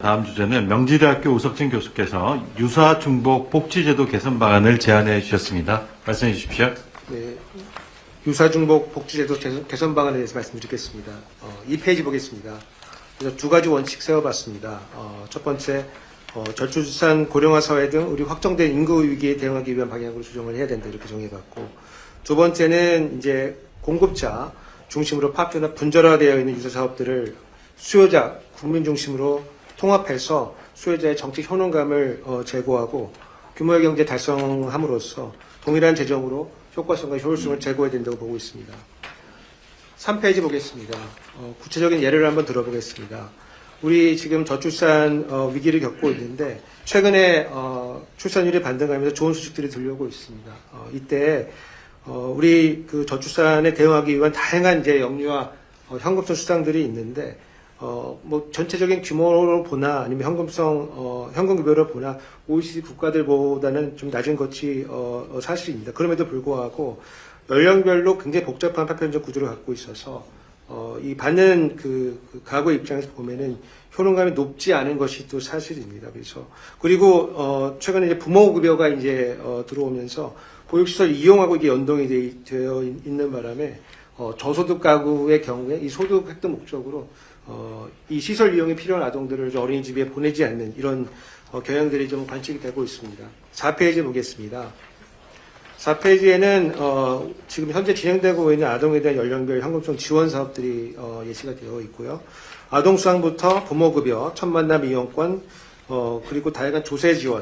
다음 주제는 명지대학교 우석진 교수께서 유사중복 복지제도 개선 방안을 제안해 주셨습니다. 말씀해 주십시오. 네, 유사중복 복지제도 개선 방안에 대해서 말씀드리겠습니다. 2페이지 보겠습니다. 그래서 두 가지 원칙 세워봤습니다. 첫 번째, 저출산 고령화 사회 등 우리 확정된 인구 위기에 대응하기 위한 방향으로 조정을 해야 된다 이렇게 정해봤고, 두 번째는 이제 공급자 중심으로 파트너 분절화되어 있는 유사 사업들을 수요자 국민 중심으로 통합해서 수요자의 정책 효능감을 제고하고 규모의 경제 달성함으로써 동일한 재정으로 효과성과 효율성을 제고해야 된다고 보고 있습니다. 3페이지 보겠습니다. 구체적인 예를 한번 들어보겠습니다. 우리 지금 저출산 위기를 겪고 있는데 최근에 출산율이 반등하면서 좋은 소식들이 들려오고 있습니다. 이때 우리 그 저출산에 대응하기 위한 다양한 이제 영유아 현금성 수당들이 있는데 뭐 전체적인 규모로 보나 아니면 현금급여로 보나 OECD 국가들보다는 좀 낮은 것이 사실입니다. 그럼에도 불구하고 연령별로 굉장히 복잡한 파편적 구조를 갖고 있어서 이 받는 그 가구 입장에서 보면은 효능감이 높지 않은 것이 또 사실입니다. 그리고 최근에 이제 부모급여가 이제 들어오면서 보육시설 이용하고 이게 연동이 되어 있는 바람에 저소득 가구의 경우에 이 소득 획득 목적으로 이 시설 이용이 필요한 아동들을 어린이집에 보내지 않는 이런 경향들이 좀 관측이 되고 있습니다. 4페이지 보겠습니다. 4페이지에는 지금 현재 진행되고 있는 아동에 대한 연령별 현금성 지원 사업들이 예시가 되어 있고요. 아동 수당부터 부모급여, 첫 만남 이용권, 그리고 다양한 조세 지원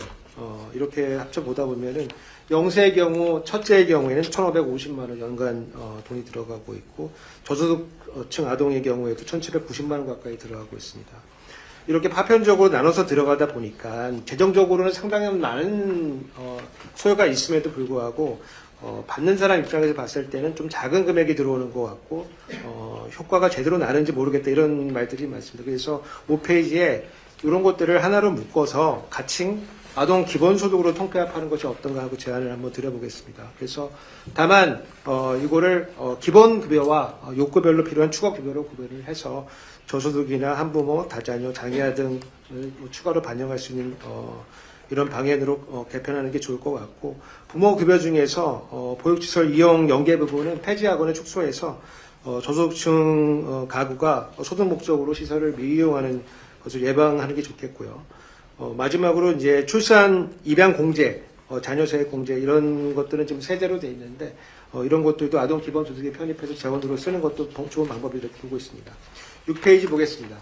이렇게 합쳐 보다 보면은 영세의 경우 첫째의 경우에는 1,550만 원 연간 돈이 들어가고 있고 저소득층 아동의 경우에도 1,790만 원 가까이 들어가고 있습니다. 이렇게 파편적으로 나눠서 들어가다 보니까 재정적으로는 상당히 많은 소요가 있음에도 불구하고 받는 사람 입장에서 봤을 때는 좀 작은 금액이 들어오는 것 같고 효과가 제대로 나는지 모르겠다 이런 말들이 많습니다. 그래서 5페이지에 이런 것들을 하나로 묶어서 가칭 아동 기본소득으로 통폐합하는 것이 어떤가 하고 제안을 한번 드려보겠습니다. 그래서 다만 이거를 기본급여와 요건별로 필요한 추가급여로 구별을 해서 저소득이나 한부모, 다자녀, 장애아 등을 추가로 반영할 수 있는 이런 방향으로 개편하는 게 좋을 것 같고, 부모급여 중에서 보육시설 이용 연계 부분은 폐지하거나 축소해서 저소득층 가구가 소득 목적으로 시설을 미이용하는 것을 예방하는 게 좋겠고요. 마지막으로 이제 출산 입양 공제, 자녀세 공제 이런 것들은 지금 세제로 돼 있는데 이런 것들도 아동 기본소득에 편입해서 재원으로 쓰는 것도 좋은 방법이라고 보고 있습니다. 6페이지 보겠습니다.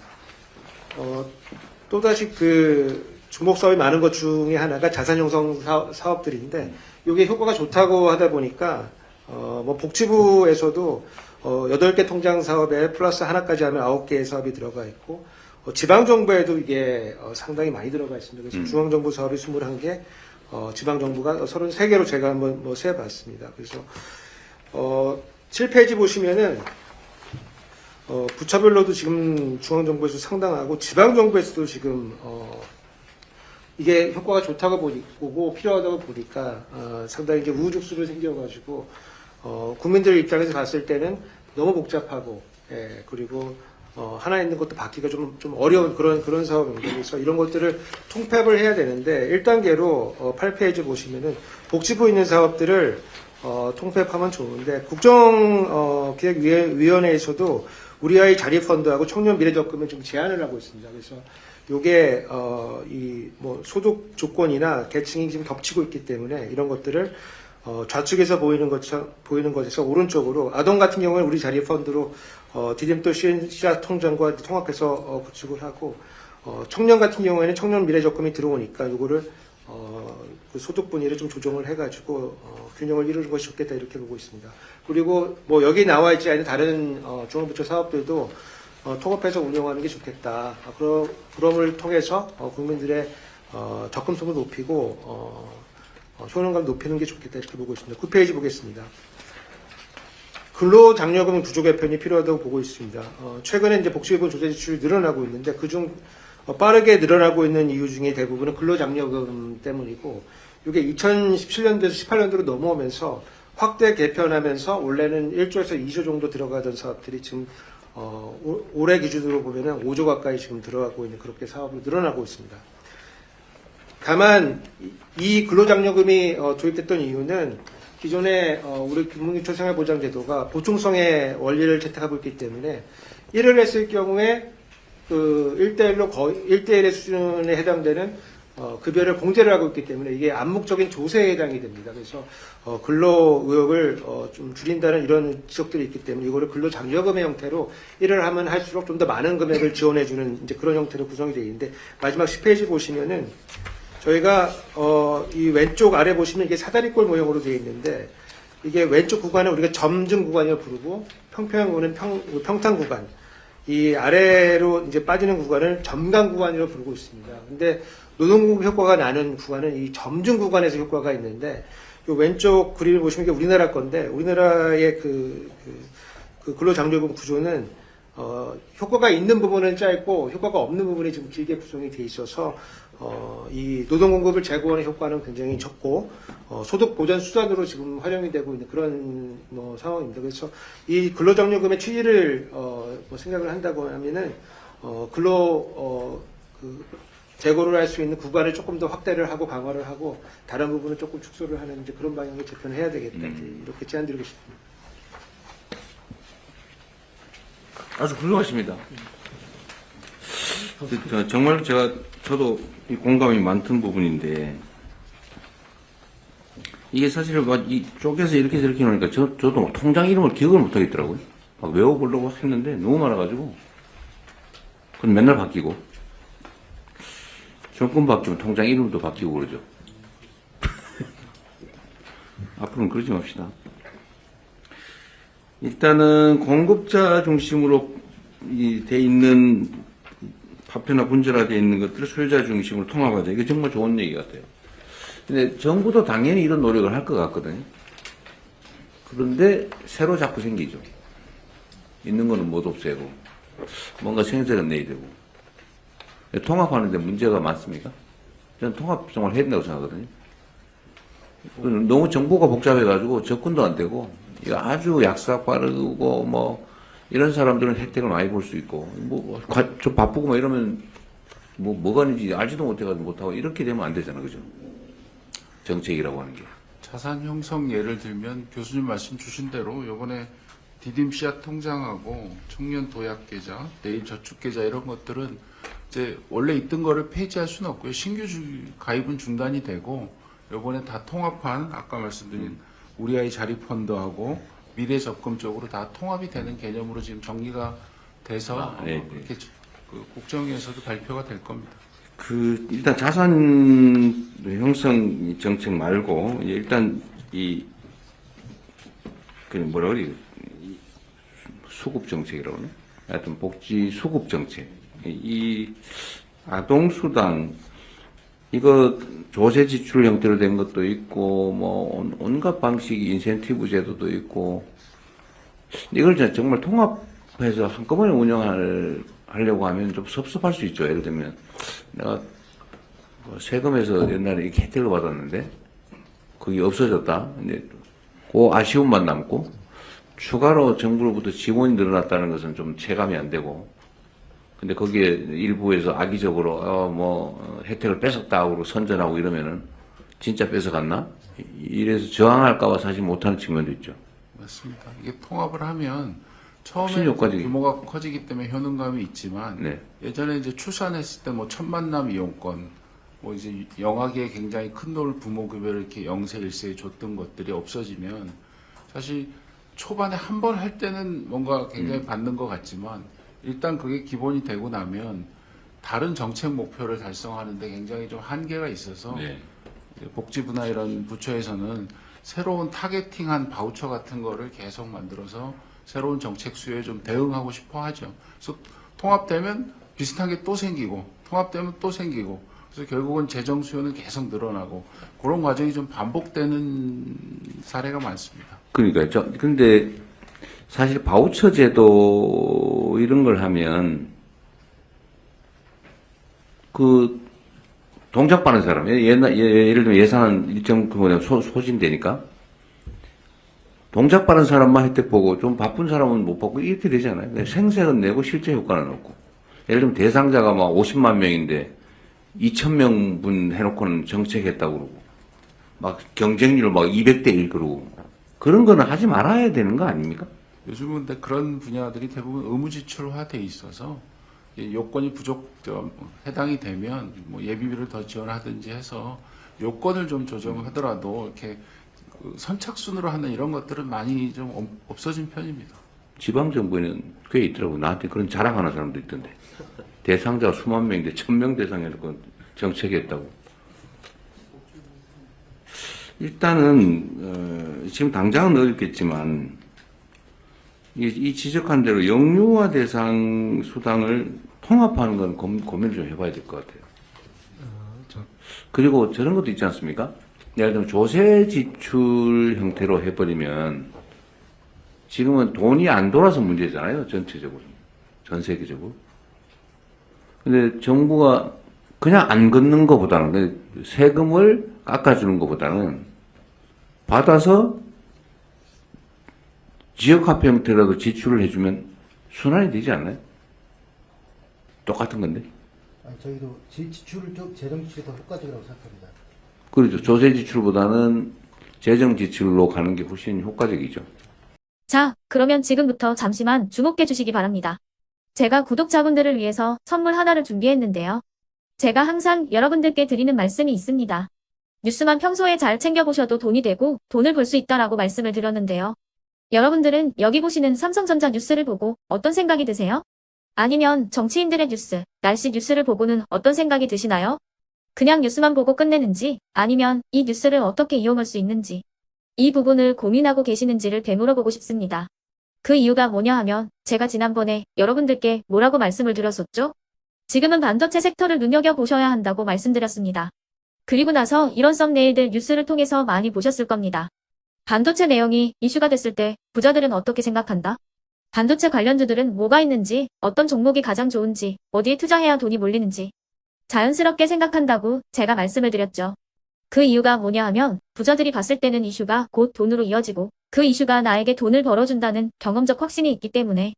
또다시 그 주목 사업이 많은 것 중에 하나가 자산 형성 사업들인데 이게 효과가 좋다고 하다 보니까 뭐 복지부에서도 8개 통장 사업에 플러스 하나까지 하면 9개의 사업이 들어가 있고 지방정부에도 이게 상당히 많이 들어가 있습니다. 그래서 중앙정부 사업이 21개, 지방정부가 33개로 제가 한번 세봤습니다. 그래서 7페이지 보시면은 부처별로도 지금 중앙정부에서 상당하고 지방정부에서도 지금 이게 효과가 좋다고 보고 필요하다고 보니까 상당히 이제 우후죽순으로 생겨가지고 국민들 입장에서 봤을 때는 너무 복잡하고 그리고 하나 있는 것도 받기가 좀 어려운 그런 사업입니다. 그래서 이런 것들을 통폐합을 해야 되는데 1단계로 8페이지 보시면은 복지부 있는 사업들을 통폐합하면 좋은데 국정기획위원회에서도 우리 아이 자립펀드하고 청년 미래적금을 좀 제한을 하고 있습니다. 그래서 요게 이 뭐 소득 조건이나 계층이 지금 겹치고 있기 때문에 이런 것들을 좌측에서 보이는 것에서 오른쪽으로 아동 같은 경우는 우리 자립펀드로 디딤돌 시작 통장과 통합해서 구축을 하고 청년 같은 경우에는 청년 미래적금이 들어오니까 요거를 그 소득 분위를 좀 조정을 해가지고 균형을 이루는 것이 좋겠다 이렇게 보고 있습니다. 그리고 뭐 여기 나와 있지 않은 다른 중앙부처 사업들도 통합해서 운영하는 게 좋겠다. 그럼을 통해서 국민들의 접근성을 높이고 효능감 높이는 게 좋겠다 이렇게 보고 있습니다. 9페이지 보겠습니다. 근로장려금 구조 개편이 필요하다고 보고 있습니다. 최근에 이제 복지부분 조세 지출이 늘어나고 있는데 그중 빠르게 늘어나고 있는 이유 중에 대부분은 근로장려금 때문이고 이게 2017년도에서 18년도로 넘어오면서 확대 개편하면서 원래는 1조에서 2조 정도 들어가던 사업들이 지금 올해 기준으로 보면은 5조 가까이 지금 들어가고 있는 그렇게 사업으로 늘어나고 있습니다. 다만 이 근로장려금이 도입됐던 이유는 기존에 우리 국민기초생활보장제도가 보충성의 원리를 채택하고 있기 때문에 일을 했을 경우에 그 1대1로 거의 1대1의 수준에 해당되는 급여를 공제를 하고 있기 때문에 이게 암묵적인 조세에 해당이 됩니다. 그래서 근로 의욕을 좀 줄인다는 이런 지적들이 있기 때문에 이거를 근로장려금의 형태로 일을 하면 할수록 좀 더 많은 금액을 지원해주는 이제 그런 형태로 구성이 되어 있는데 마지막 10페이지 보시면은 저희가 이 왼쪽 아래 보시면 이게 사다리꼴 모형으로 되어 있는데 이게 왼쪽 구간을 우리가 점증 구간이라고 부르고 평평구는 평탄 구간, 이 아래로 이제 빠지는 구간을 점강 구간이라고 부르고 있습니다. 근데 노동국 효과가 나는 구간은 이 점증 구간에서 효과가 있는데 이 왼쪽 그림을 보시면 이게 우리나라 건데 우리나라의 그 근로장려금 구조는 효과가 있는 부분은 짧고 효과가 없는 부분이 좀 길게 구성이 돼 있어서 이 노동공급을 제고하는 효과는 굉장히 적고 소득 보전 수단으로 지금 활용이 되고 있는 그런 상황입니다. 그래서 이 근로장려금의 취지를 생각을 한다고 하면은 재고를 할 수 있는 구간을 조금 더 확대를 하고 강화를 하고 다른 부분은 조금 축소를 하는 이제 그런 방향을 재편해야 되겠다 이렇게 제안드리고 싶습니다. 아주 훌륭하십니다. 정말 저도 이 공감이 많던 부분인데, 이게 사실 이 쪼개서 이렇게 저렇게 놓으니까 저도 통장 이름을 기억을 못 하겠더라고요. 막 외워보려고 했는데 너무 많아가지고. 그건 맨날 바뀌고. 정권 바뀌면 통장 이름도 바뀌고 그러죠. 앞으로는 그러지 맙시다. 일단은 공급자 중심으로 돼 있는 파편화 분절화되어 있는 것들을 소유자 중심으로 통합하자. 이게 정말 좋은 얘기 같아요. 근데 정부도 당연히 이런 노력을 할 것 같거든요. 그런데 새로 자꾸 생기죠. 있는 거는 못 없애고 뭔가 생색은 내야 되고. 통합하는데 문제가 많습니까? 저는 통합 정말 해야 된다고 생각하거든요. 너무 정보가 복잡해가지고 접근도 안 되고, 이거 아주 약삭 빠르고, 이런 사람들은 혜택을 많이 볼 수 있고, 좀 바쁘고 이러면, 뭐가 있는지 알지도 못해가지고 못하고, 이렇게 되면 안 되잖아, 그죠? 정책이라고 하는 게. 자산 형성 예를 들면 교수님 말씀 주신 대로 요번에 디딤 씨앗 통장하고 청년 도약 계좌, 내일 저축 계좌 이런 것들은 이제 원래 있던 거를 폐지할 수는 없고요. 신규 가입은 중단이 되고 요번에 다 통합한 아까 말씀드린 우리 아이 자립 펀드하고 미래 적금 쪽으로 다 통합이 되는 개념으로 지금 정리가 돼서 네. 그렇게 국정에서도 발표가 될 겁니다. 일단 자산 형성 정책 말고, 일단 수급 정책이라고 하나? 하여튼 복지 수급 정책. 이 아동수당, 이거 조세 지출 형태로 된 것도 있고, 온갖 방식이 인센티브 제도도 있고, 이걸 정말 통합해서 한꺼번에 운영하려고 하면 좀 섭섭할 수 있죠. 예를 들면, 내가 세금에서 옛날에 이렇게 혜택을 받았는데, 그게 없어졌다. 근데 그 아쉬움만 남고, 추가로 정부로부터 지원이 늘어났다는 것은 좀 체감이 안 되고, 근데 거기에 일부에서 악의적으로 혜택을 뺏었다고 선전하고 이러면은 진짜 뺏어갔나? 이래서 저항할까봐 사실 못하는 측면도 있죠. 맞습니다. 이게 통합을 하면 처음에 신효과적이- 규모가 커지기 때문에 효능감이 있지만 네. 예전에 이제 출산했을 때 천만남 이용권, 이제 영아기에 굉장히 큰 돈을 부모급여를 이렇게 0세, 1세에 줬던 것들이 없어지면 사실 초반에 한 번 할 때는 뭔가 굉장히 받는 것 같지만 일단 그게 기본이 되고 나면 다른 정책 목표를 달성하는데 굉장히 좀 한계가 있어서 네. 복지부나 이런 부처에서는 새로운 타겟팅한 바우처 같은 거를 계속 만들어서 새로운 정책 수요에 좀 대응하고 싶어 하죠. 그래서 통합되면 비슷한 게 또 생기고 통합되면 또 생기고 그래서 결국은 재정 수요는 계속 늘어나고 그런 과정이 좀 반복되는 사례가 많습니다. 그러니까요. 근데 사실 바우처 제도 이런 걸 하면 동작 받는 사람, 예를 들면 예산은 일정 규모에 소진되니까 동작 빠른 사람만 혜택 보고 좀 바쁜 사람은 못 받고 이렇게 되잖아요. 근데 생색은 내고 실제 효과는 없고. 예를 들면 대상자가 막 50만 명인데 2,000명분 해놓고는 정책했다고 그러고 막 경쟁률 막 200대 1 그러고 그런 거는 하지 말아야 되는 거 아닙니까? 요즘은 근데 그런 분야들이 대부분 의무지출화돼 있어서 요건이 해당이 되면 뭐 예비비를 더 지원하든지 해서 요건을 좀 조정하더라도 이렇게 그 선착순으로 하는 이런 것들은 많이 좀 없어진 편입니다. 지방정부에는 꽤 있더라고. 나한테 그런 자랑하는 사람도 있던데. 대상자가 수만 명인데 1,000명 대상해놓고 정책했다고. 일단은 지금 당장은 어렵겠지만 이 지적한 대로 영유아 대상 수당을 통합하는 건 고민을 좀 해봐야 될 것 같아요. 그리고 저런 것도 있지 않습니까? 예를 들면 조세 지출 형태로 해버리면 지금은 돈이 안 돌아서 문제잖아요. 전체적으로. 전 세계적으로. 근데 정부가 그냥 안 걷는 것보다는 세금을 깎아주는 것보다는 받아서 지역화폐 형태라도 지출을 해주면 순환이 되지 않나요? 똑같은 건데. 아니, 저희도 지출을 좀 재정 지출이 더 효과적이라고 생각합니다. 그렇죠. 조세 지출보다는 재정 지출로 가는 게 훨씬 효과적이죠. 자, 그러면 지금부터 잠시만 주목해 주시기 바랍니다. 제가 구독자분들을 위해서 선물 하나를 준비했는데요. 제가 항상 여러분들께 드리는 말씀이 있습니다. 뉴스만 평소에 잘 챙겨보셔도 돈이 되고 돈을 벌 수 있다라고 말씀을 드렸는데요. 여러분들은 여기 보시는 삼성전자 뉴스를 보고 어떤 생각이 드세요? 아니면 정치인들의 뉴스, 날씨 뉴스를 보고는 어떤 생각이 드시나요? 그냥 뉴스만 보고 끝내는지 아니면 이 뉴스를 어떻게 이용할 수 있는지 이 부분을 고민하고 계시는지를 되물어보고 싶습니다. 그 이유가 뭐냐 하면 제가 지난번에 여러분들께 뭐라고 말씀을 드렸었죠? 지금은 반도체 섹터를 눈여겨보셔야 한다고 말씀드렸습니다. 그리고 나서 이런 썸네일들 뉴스를 통해서 많이 보셨을 겁니다. 반도체 내용이 이슈가 됐을 때 부자들은 어떻게 생각한다? 반도체 관련주들은 뭐가 있는지, 어떤 종목이 가장 좋은지, 어디에 투자해야 돈이 몰리는지 자연스럽게 생각한다고 제가 말씀을 드렸죠. 그 이유가 뭐냐 하면 부자들이 봤을 때는 이슈가 곧 돈으로 이어지고 그 이슈가 나에게 돈을 벌어준다는 경험적 확신이 있기 때문에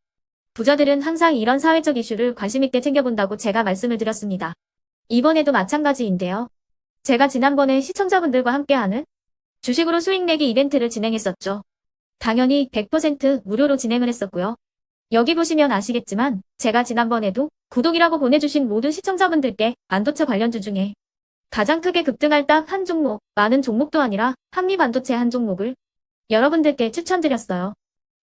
부자들은 항상 이런 사회적 이슈를 관심 있게 챙겨본다고 제가 말씀을 드렸습니다. 이번에도 마찬가지인데요. 제가 지난번에 시청자분들과 함께하는 주식으로 수익 내기 이벤트를 진행했었죠. 당연히 100% 무료로 진행을 했었고요. 여기 보시면 아시겠지만 제가 지난번에도 구독이라고 보내주신 모든 시청자분들께 반도체 관련주 중에 가장 크게 급등할 딱 한 종목, 많은 종목도 아니라 한미반도체 한 종목을 여러분들께 추천드렸어요.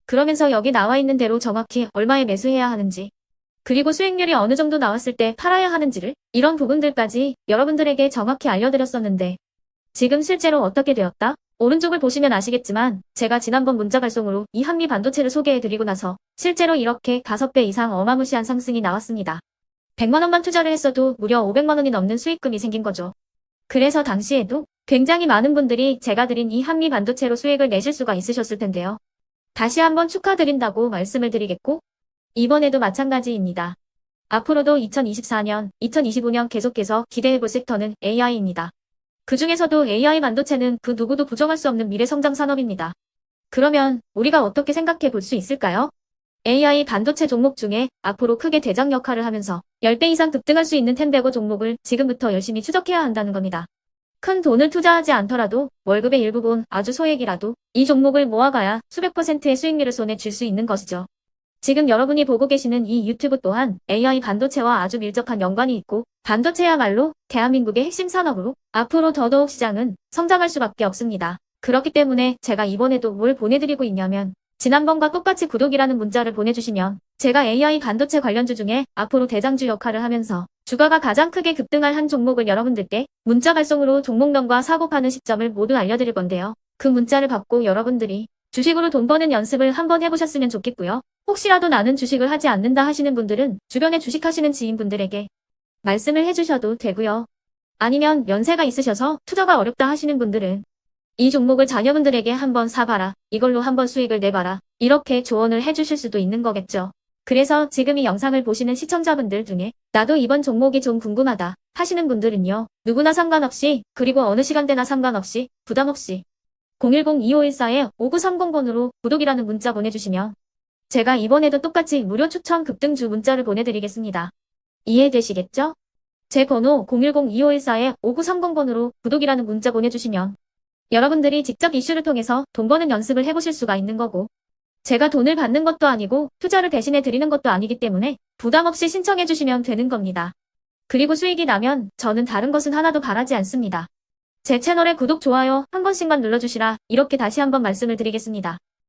그러면서 여기 나와 있는 대로 정확히 얼마에 매수해야 하는지, 그리고 수익률이 어느 정도 나왔을 때 팔아야 하는지를 이런 부분들까지 여러분들에게 정확히 알려드렸었는데 지금 실제로 어떻게 되었다? 오른쪽을 보시면 아시겠지만 제가 지난번 문자 발송으로 이 한미반도체를 소개해드리고 나서 실제로 이렇게 5배 이상 어마무시한 상승이 나왔습니다. 100만 원만 투자를 했어도 무려 500만 원이 넘는 수익금이 생긴 거죠. 그래서 당시에도 굉장히 많은 분들이 제가 드린 이 한미반도체로 수익을 내실 수가 있으셨을 텐데요. 다시 한번 축하드린다고 말씀을 드리겠고 이번에도 마찬가지입니다. 앞으로도 2024년, 2025년 계속해서 기대해볼 섹터는 AI입니다. 그 중에서도 AI 반도체는 그 누구도 부정할 수 없는 미래 성장 산업입니다. 그러면 우리가 어떻게 생각해 볼 수 있을까요? AI 반도체 종목 중에 앞으로 크게 대장 역할을 하면서 10배 이상 급등할 수 있는 템베고 종목을 지금부터 열심히 추적해야 한다는 겁니다. 큰 돈을 투자하지 않더라도 월급의 일부분 아주 소액이라도 이 종목을 모아가야 수백 %의 수익률을 손에 쥘 수 있는 것이죠. 지금 여러분이 보고 계시는 이 유튜브 또한 AI 반도체와 아주 밀접한 연관이 있고 반도체야말로 대한민국의 핵심 산업으로 앞으로 더더욱 시장은 성장할 수밖에 없습니다. 그렇기 때문에 제가 이번에도 뭘 보내드리고 있냐면 지난번과 똑같이 구독이라는 문자를 보내주시면 제가 AI 반도체 관련주 중에 앞으로 대장주 역할을 하면서 주가가 가장 크게 급등할 한 종목을 여러분들께 문자 발송으로 종목명과 사고 파는 시점을 모두 알려드릴 건데요. 그 문자를 받고 여러분들이 주식으로 돈 버는 연습을 한번 해보셨으면 좋겠고요. 혹시라도 나는 주식을 하지 않는다 하시는 분들은 주변에 주식하시는 지인분들에게 말씀을 해주셔도 되고요. 아니면 연세가 있으셔서 투자가 어렵다 하시는 분들은 이 종목을 자녀분들에게 한번 사봐라. 이걸로 한번 수익을 내봐라. 이렇게 조언을 해주실 수도 있는 거겠죠. 그래서 지금 이 영상을 보시는 시청자분들 중에 나도 이번 종목이 좀 궁금하다 하시는 분들은요. 누구나 상관없이 그리고 어느 시간대나 상관없이 부담 없이 010-2514-5930번으로 구독이라는 문자 보내주시면 제가 이번에도 똑같이 무료 추천 급등주 문자를 보내드리겠습니다. 이해되시겠죠? 제 번호 010-2514-5930번으로 구독이라는 문자 보내주시면 여러분들이 직접 이슈를 통해서 돈 버는 연습을 해보실 수가 있는 거고, 제가 돈을 받는 것도 아니고 투자를 대신해 드리는 것도 아니기 때문에 부담 없이 신청해 주시면 되는 겁니다. 그리고 수익이 나면 저는 다른 것은 하나도 바라지 않습니다. 제 채널에 구독, 좋아요 한 번씩만 눌러주시라 이렇게 다시 한번 말씀을 드리겠습니다.